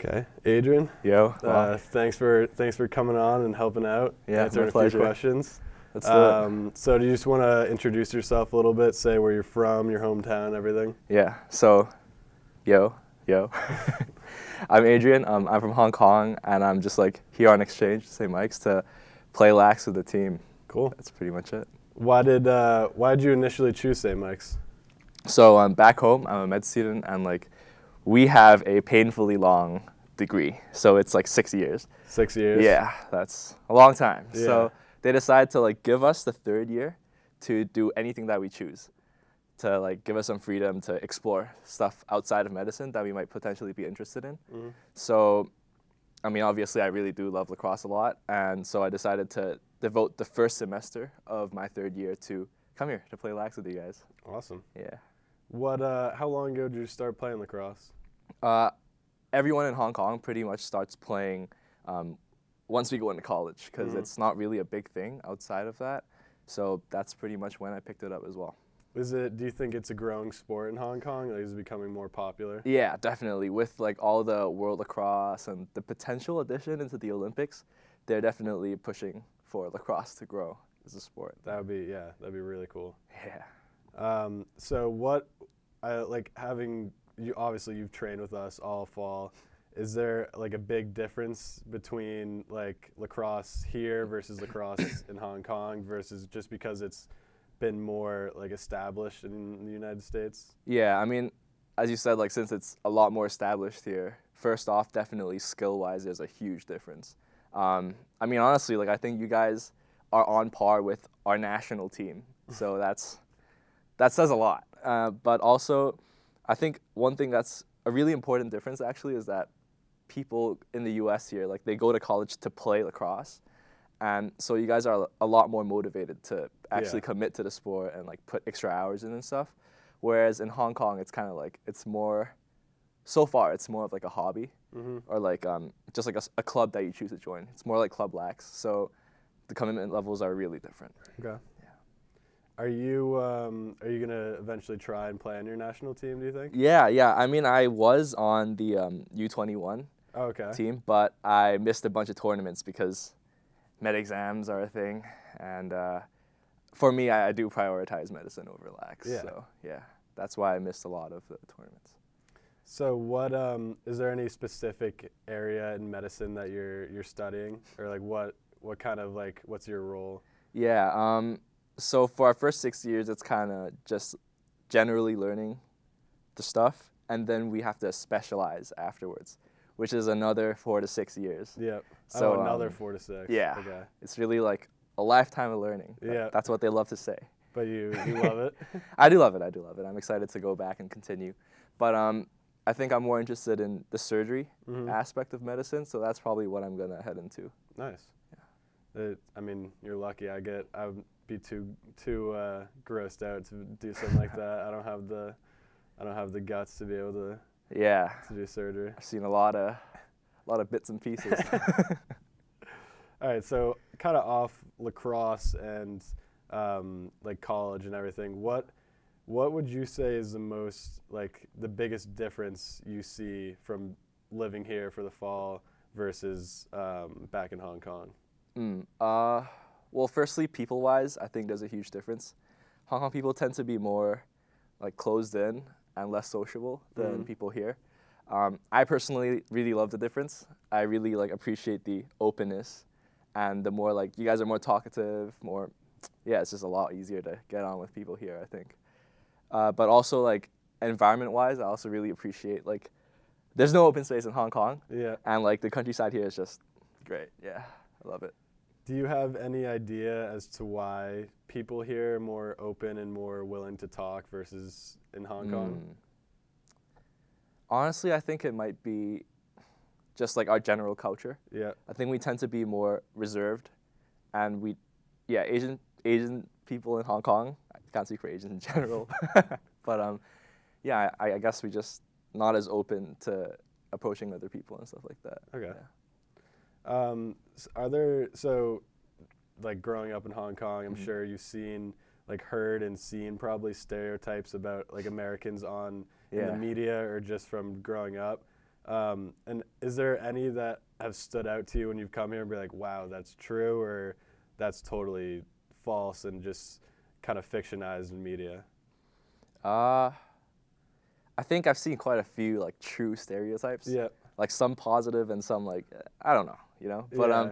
Okay, Adrian. Yo. Thanks for coming on and helping out. Yeah, answering my a pleasure. few questions. Let's do it. So do you just want to introduce yourself a little bit? Say where you're from, your hometown, everything. Yeah. So, yo. I'm Adrian. I'm from Hong Kong, and I'm just like here on exchange, St. Mike's, to play lax with the team. Cool. That's pretty much it. Why did you initially choose St. Mike's? So back home, I'm a med student, and like we have a painfully long degree. So it's like 6 years. 6 years. Yeah, that's a long time. Yeah. So they decided to like give us the third year to do anything that we choose, to like give us some freedom to explore stuff outside of medicine that we might potentially be interested in. Mm-hmm. So, I mean, obviously I really do love lacrosse a lot, and so I decided to devote the first semester of my third year to come here to play lax with you guys. Awesome. Yeah. How long ago did you start playing lacrosse? Everyone in Hong Kong pretty much starts playing once we go into college, because it's not really a big thing outside of that. So that's pretty much when I picked it up as well. Do you think it's a growing sport in Hong Kong? Like, is it becoming more popular? Yeah, definitely. With like all the world lacrosse and the potential addition into the Olympics, they're definitely pushing for lacrosse to grow as a sport. That'd be really cool. Yeah. So obviously you've trained with us all fall. Is there like a big difference between like lacrosse here versus lacrosse in Hong Kong versus just because it's been more like established in the United States? Yeah, I mean, as you said, like since it's a lot more established here, first off, definitely skill-wise, there's a huge difference. I mean, honestly, like I think you guys are on par with our national team, so that says a lot. But also, I think one thing that's a really important difference actually is that people in the U.S. here, like they go to college to play lacrosse, and so you guys are a lot more motivated to actually commit to the sport and like put extra hours in and stuff. Whereas in Hong Kong, it's kind of like so far it's more of like a hobby, or like just like a club that you choose to join. It's more like club lax, so the commitment levels are really different. Okay. Are you gonna eventually try and play on your national team, do you think? Yeah. I mean, I was on the U21 team, but I missed a bunch of tournaments because med exams are a thing, and for me, I do prioritize medicine over lax. Yeah. So yeah, that's why I missed a lot of the tournaments. So is there any specific area in medicine that you're studying, or like what kind of like what's your role? Yeah. So for our first 6 years, it's kind of just generally learning the stuff, and then we have to specialize afterwards, which is another 4 to 6 years. Yep. So another 4 to 6. Yeah. Okay. It's really like a lifetime of learning. Yeah. That's what they love to say. But you love it? I do love it. I'm excited to go back and continue. But I think I'm more interested in the surgery aspect of medicine, so that's probably what I'm gonna head into. Nice. Yeah. I mean, you're lucky. I would be too grossed out to do something like that. I don't have the guts to be able to do surgery. I've seen a lot of bits and pieces. All right, so kind of off lacrosse and like college and everything. What would you say is the biggest difference you see from living here for the fall versus back in Hong Kong? Well, firstly, people-wise, I think there's a huge difference. Hong Kong people tend to be more like closed in and less sociable than people here. I personally really love the difference. I really like appreciate the openness, and the more like you guys are more talkative, it's just a lot easier to get on with people here, I think. But also like environment-wise, I also really appreciate like there's no open space in Hong Kong. Yeah. And like the countryside here is just great. Yeah, I love it. Do you have any idea as to why people here are more open and more willing to talk versus in Hong Kong? Honestly, I think it might be just like our general culture. Yeah. I think we tend to be more reserved, and Asian people in Hong Kong, I can't speak for Asians in general, but I guess we just not as open to approaching other people and stuff like that. Okay. Yeah. Like growing up in Hong Kong, I'm sure you've heard and seen probably stereotypes about like Americans in the media or just from growing up. And is there any that have stood out to you when you've come here and be like, wow, that's true, or that's totally false and just kind of fictionized in media? I think I've seen quite a few like true stereotypes. Yeah. Like some positive and some like I don't know, you know. But Yeah.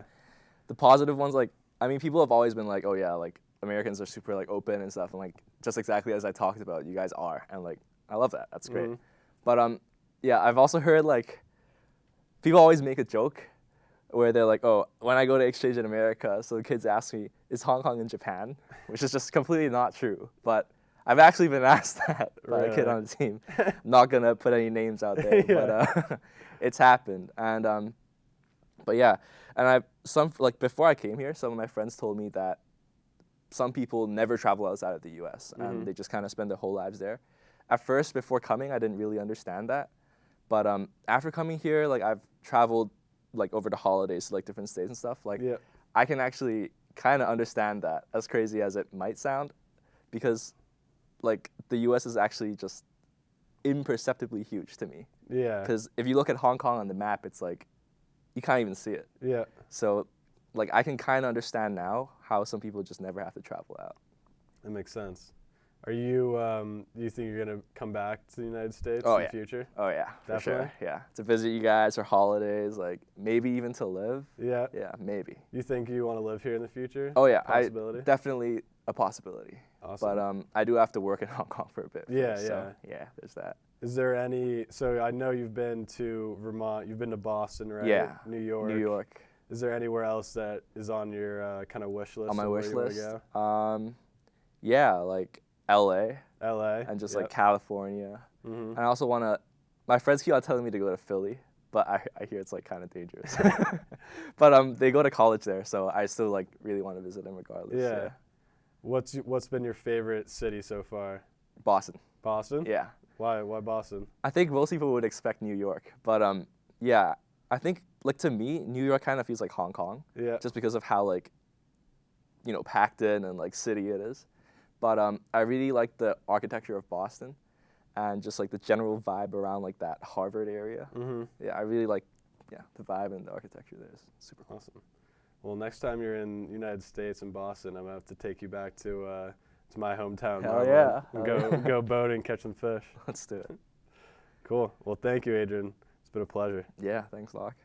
the positive ones, like I mean, people have always been like, oh yeah, like Americans are super like open and stuff, and like just exactly as I talked about, you guys are, and like I love that. That's great. Mhm. But yeah, I've also heard like people always make a joke where they're like, oh, when I go to exchange in America, so the kids ask me, is Hong Kong in Japan? Which is just completely not true. But I've actually been asked that by a kid Really? on the team. I'm not gonna put any names out there, Yeah. but it's happened. And but yeah, and like before I came here, some of my friends told me that some people never travel outside of the U.S. and they just kind of spend their whole lives there. At first, before coming, I didn't really understand that. But after coming here, like I've traveled like over the holidays to like different states and stuff. Like Yeah. I can actually kind of understand that, as crazy as it might sound, because like the U.S. is actually just imperceptibly huge to me. Yeah. Because if you look at Hong Kong on the map, it's like you can't even see it. Yeah. So like I can kind of understand now how some people just never have to travel out. That makes sense. Are you, do you think you're going to come back to the United States Oh, in yeah. the future? Oh yeah, for Definitely? sure. Yeah, to visit you guys for holidays, like maybe even to live. Yeah. Yeah, maybe. You think you want to live here in the future? Oh yeah, Possibility? definitely a possibility. Awesome. But I do have to work in Hong Kong for a bit. Yeah, first, yeah. So, yeah, there's that. Is there any, so I know you've been to Vermont, you've been to Boston, right? Yeah. New York. New York. Is there anywhere else that is on your kind of wish list? On my of where wish you wanna list. go? Yeah, like LA LA. and just Yep. like California. Mhm. And I also want to. My friends keep on telling me to go to Philly, but I hear it's like kind of dangerous. But they go to college there, so I still like really want to visit them regardless. Yeah. What's been your favorite city so far? Boston. Boston? Yeah. Why Boston? I think most people would expect New York, but yeah, I think like to me, New York kind of feels like Hong Kong, Yeah. just because of how like, you know, packed in and like city it is. But I really like the architecture of Boston, and just like the general vibe around like that Harvard area. Mhm. Yeah, I really like, yeah, the vibe and the architecture there is super cool. Awesome. Well, next time you're in United States in Boston, I'm gonna have to take you back to my hometown. Hell Marlborough, yeah. and Hell go go boating, catch some fish. Let's do it. Cool. Well, thank you, Adrian. It's been a pleasure. Yeah, thanks, Locke.